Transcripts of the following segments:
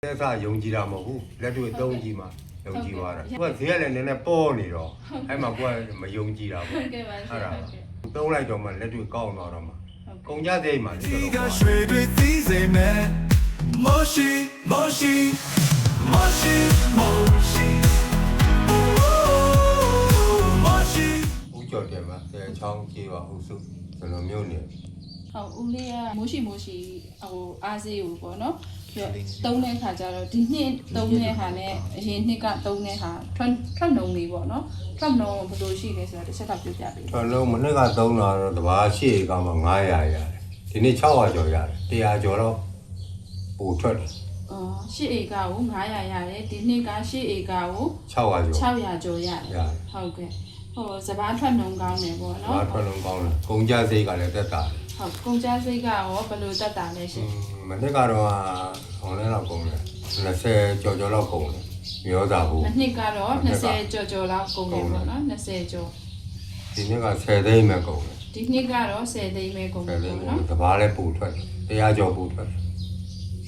သက်သာယုံကြည်တာမဟုတ်ဘူးလက်တွေ့သုံးကြည့်မှာယုံကြည်သွားတာသူကဈေးကလည်းနည်းနည်းပေါ်နေတော့အဲ့မှာကိုကမယုံကြည်တာပေါ့အဲ့ဒါသုံးလိုက်တော့မှလက်တွေ့ကောင်းသွားတော့မှကုန်ကြတဲ့မှာဒီလိုတော့ရွှေတွေသီးစိမ်မဲ့မိုရှိဦးကျော်တယ်မှာဆယ်ချောင်းကြီးပါဟုတ်စုဘယ်လိုမျိုးနေဟုတ်ဦးလေးကမိုးရှိဟိုအားစေးကိုပေါ့နော်သုံးတဲ့ခါကျတော့ဒီနှစ်သုံးတဲ့ဟာနဲ့အရင်နှစ်ကသုံးတဲ့ဟာထွက်နှုံလေးပေါ့နော်ထွက်နှုံဘယ်လိုရှိလဲဆိုတော့တစ်ချက်ကပြောပြပေးထွက်နှုံမနေ့ကသုံးတာတော့တဘာရှိကမှ900ရတယ်ဒီနေ့600ကျော်ရတယ်100ကျော်တော့ပိုထွက်တယ်8ဧကကို900ရတယ်ဒီနှစ်က8ဧကကို600ကျော်ရတယ်ဟုတ်ကဲ့ဟိုစဘာထွက်နှုံကောင်းတယ်ပေါ့နော်စဘာထွက်နှုံကောင်းတယ်ကုန်ကြစိတ်ကလည်းတက်တာဟုတ်ကုန်ကြစိတ်ကရောဘယ်လိုတက်တာလဲရှင်မနေ့ကတော့ဟောင်းလဲတော့ကုန်တယ်20ကျော်လောက်ကုန်တယ်ပြောတာဘူးအနှစ်ကတော့20ကျော်လောက်ကုန်တယ်ပေါ့နော်20ကျော်ဒီနေ့က10သိန်းပဲကုန်တယ်ဒီနှစ်ကတော့10သိန်းပဲကုန်တယ်ပေါ့နော်တဘာလည်းပို့ထွက်တယ်100ကျော်ပို့ထွက်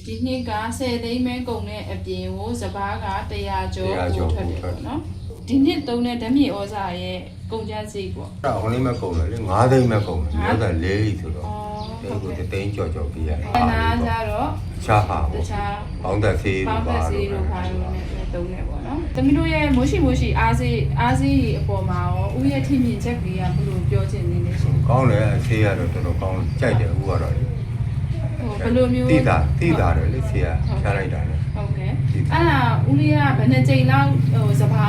ဒီနှစ်က10သိန်းပဲကုန်တဲ့အပြင်ကိုစဘာက100ကျော်ပို့ထွက်တယ်ပေါ့နော်ဒီနှစ်သုံးတဲ့ဓမြဩဇာရဲ့ကုန်ကျစရိတ်ပေါ့အဲ့ဟောင်းလေးမဲ့ကုန်တယ်လေ9သိန်းမဲ့ကုန်တယ်ပြောတာ4လိဆိုတော့ဒီကို3သိန်းကျော်ပြီးရတယ်အနာကြတော့တခြားဟာပေါ့ပေါင်းသက်စေးတို့ပါလို့နဲ့သုံးနေပေါ့နော်တမီးတို့ရဲ့မိုးရှိအားစေးအပေါ်မှာရောဦးရဲ့ထိမြင်ချက်ကလေးကဘယ်လိုပြောချင်နေလဲရှင်ကောင်းတယ်ဆေးရတော့တော်တော်ကောင်းကြိုက်တယ်ဦးကတော့ဘယ်လိုမျိုးတိတာတယ်လေဆေးရချလိုက်တာလေဟုတ်ကဲ့အဲ့ဒါဦးလေးကဘယ်နှကြိမ်လောက်ဟိုစဘာ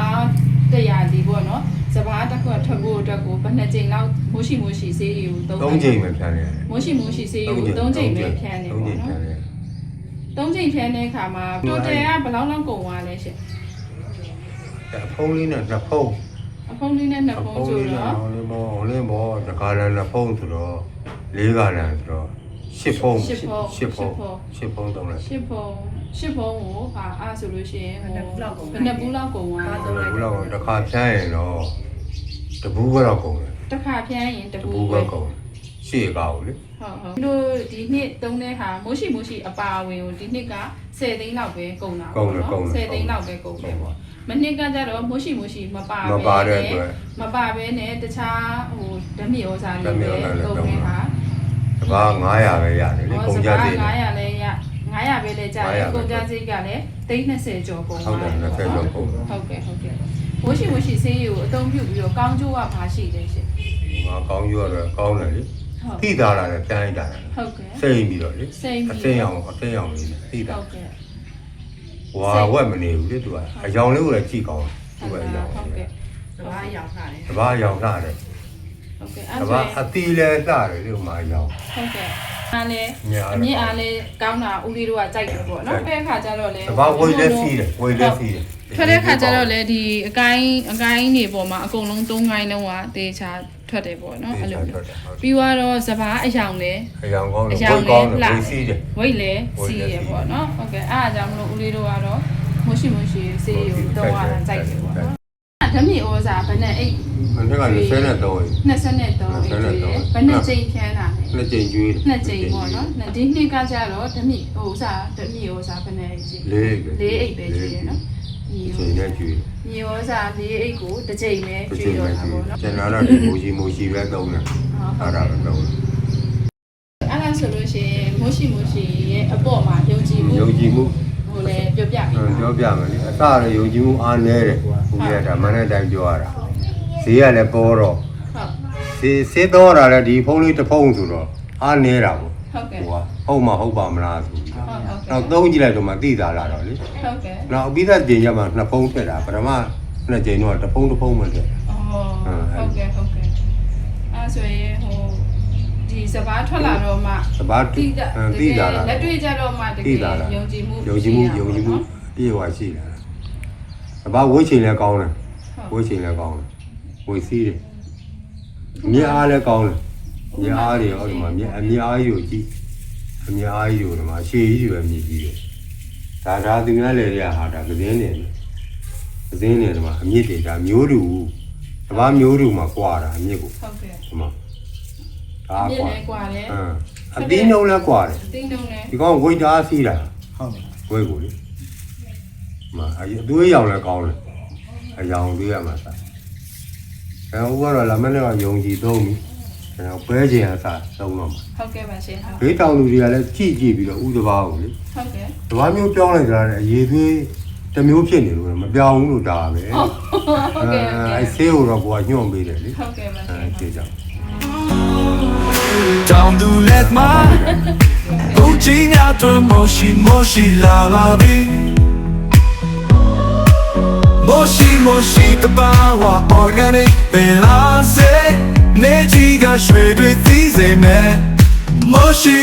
တရားဒီပေါ့နော်စဘာတစ်ခွက်ထွက်ဖို့အတွက်ကိုဘယ်နှကြိမ်လောက်မိုးရှိဆေးတွေကို3ကြိမ်ပဲဖြန်းရတယ်မိုးရှိဆေးကို3ကြိမ်ပဲဖြန်းတယ်ပေါ့နော်3ကြိမ်ဖြန်းတဲ့အခါမှာတိုတယ်ကဘယ်လောက်ကုန်သွားလဲရှင်အဖုံးလေးနဲ့2ဖုံးအဖုံးလေးနဲ့2ဖုံးဆိုတော့ဟိုလေးဘောတကားလည်း2ဖုံးဆိုတော့4ကားလည်းဆိုတော့10ဖုံး3လိုက်10ဖုံးကိုဟာအားဆိုလို့ရှိရင်ဟိုဘယ်နှစ်ဘူးလောက်ကုန်သွား3လိုက်ဘူးလောက်တခါဖြန်းရင်တော့တဘူးကတော့ကုန်တယ်တခါဖြန်းရင်တဘူးပဲကုန်ရှေ့ကောက်လေဟုတ်တို့ဒီနှစ်သုံးတဲ့ဟာမိုးရှိအပါအဝင်ကိုဒီနှစ်က10သိန်းလောက်ပဲကုန်တာပေါ့နော်10သိန်းလောက်ပဲကုန်တယ်ပေါ့မနှစ်ကကြတော့မိုးရှိမပါဘဲနဲ့တခြားဟိုဓမြဩဇာလေးပဲကုန်နေတာတဘာ900ပဲရတယ်လေကုန်ကြသေးတယ်900လည်းရ900ပဲလဲကြာတယ်ကုန်ကြစိတ်ကလည်း320ကျော်ကုန်ဟုတ်တယ်20ကျော်ကုန်ဟုတ်ကဲ့မိုးရှိဆေးရည်ကိုအသုံးပြုပြီးတော့ကောင်းကျိုးကဘာရှိလဲရှင်ငါကောင်းကျိုးကတော့ကောင်းတယ်လေတိတာလာတယ်ပြန်လိုက်တာဟုတ်ကဲ့စိတ်ပြီးတော့လေအသိအောင်လေးတိတာဟုတ်ကဲ့ဝါဝက်မနေဘူးလေသူကအယောင်လေးကိုလည်းကြည့်ကောင်းသူကအယောင်ဟုတ်ကဲ့တဘာယောင်ထားတယ်ဟုတ်ကဲ့အဲ့ဒါတဘာအတီးလဲလှတယ်လေဟိုမှာယောင်ဟုတ်ကဲ့အားလေအမြင့်အားလေကောင်းတာဦးလေးတို့ကကြိုက်တယ်ပေါ့နော်အဲ့အခါကျတော့လေတဘာဝိလက်စီးတယ်ထွက်တဲ့ခါကျတော့လေဒီအကိုင်းတွေပေါ်မှာအကုန်လုံး3ကိုင်းလုံးကတေချာထွက်တယ်ပေါ့နော်အဲ့လိုပြီးတော့စဘာအယောင်လေအယောင်ကောင်းတယ်ဝိတ်ကောင်းတယ်ဝိတ်စီးတယ်ဝိတ်လေစီးရပေါ့နော်ဟုတ်ကဲ့အားအကြောင်းမလို့ဦးလေးတို့ကတော့မိုးရှိစေးကိုတော့ရတာကြိုက်တယ်ပေါ့နော်ဓမြဩဇာဘယ်နဲ့အိတ်မနေ့က23အိတ်ဘယ်နဲ့ချိန်ဖြန်းတာလဲ2ချိန်ကျွေး2ချိန်ပေါ့နော်ဒီနှစ်ကကြတော့ဓမြဩဇာဘယ်နဲ့အိတ်ကြီး4အိတ်ပဲကျွေးရနော်ချိန်နဲ့ကျွေးမြေဩဇာ4အိတ်ကိုတစ်ချိန်ပဲကျွေးတော့တာပေါ့နော်ကျွန်တော်တော့ဒီမိုရှိပဲသုံးတယ်အဲ့ဒါပဲသုံးတယ်အဲ့ဒါဆိုလို့ရှိရင်မိုးရှိရဲ့အပေါ်မှာယုံကြည်မှုဟိုလေပြောပြမယ်လေအစရယုံကြည်မှုအားနည်းတယ်ဦးရတာမနဲ့တိုင်းပြောရတာဈေးကလည်းပေါ်တော့ဟုတ်ဈေးတော့တာလည်းဒီဖုန်းလေးတစ်ဖုန်းဆိုတော့အားနည်းတာပေါ့ဟုတ်ကဲ့ဟုတ်မှာဟုတ်ပါမလားဆိုနောက်သုံးကြည့်လိုက်တော့မှသိတာလာတော့လေဟုတ်ကဲ့နောက်အပြီးသားကြိမ်ကျမှ2ဖုန်းထည့်တာပထမ2ကြိမ်တော့တစ်ဖုန်းမထည့်ဟုတ်ကဲ့အဲ့ဆိုရင်ဟိုဒီစဘာထွက်လာတော့မှစဘာသိတာလားလက်တွေ့ကြတော့မှတကယ်ယုံကြည်မှုပြေဝရှိလာစဘာဝိတ်ချိန်လည်းကောင်းတယ်ဝိတ်စီးတယ်မြအားလည်းကောင်းတယ်မြအားတွေဟောဒီမှာမြအများကြီးကိုကြည့်အများကြီးကိုဒီမှာရှေးကြီးပဲမြည်ကြီးတယ်ဒါသူများလေတွေကဟာဒါကစင်းနေဒီမှာအမြင့်တွေဒါမျိုးတူတဘာမျိုးတူမှာကွာတာအမြင့်ကိုဟုတ်ကဲ့ဒီမှာဒါကွာတယ်အတင်းနှုံးလည်းကွာတယ်အတင်းနှုံးလည်းဒီကောင်ဝိတ်သားစီးတာဟုတ်တယ် ဝဲကိုလေမအသွေးရောင်လည်းကောင်းတယ်အရောင်သွေးရမှာစားဦးကတော့လာမနဲ့ကယုံကြည်သုံးပြီဘဲကျင်အစားသုံးတော့မှာ ဟုတ်ကဲ့ပါရှင်ဟုတ် ဘေးတောင်လူတွေကလည်းကြည့်ပြီးတော့ဥတဘာကိုလေ ဟုတ်ကဲ့ တဘာမျိုးပြောင်းလိုက်ကြတယ်အရေးသွေးတစ်မျိုးဖြစ်နေလို့မပြောင်းဘူးလို့ဒါပဲ ဟုတ်ကဲ့ဟုတ်ကဲ့ အဲဆေးကိုတော့ကိုကညွှန်ပေးတယ်လေ ဟုတ်ကဲ့ပါရှင် ကျေကြောင့် Down to let my coaching out to moshi la la bi moshi the power organic balance ne ji ga shwe twi thi se me moshi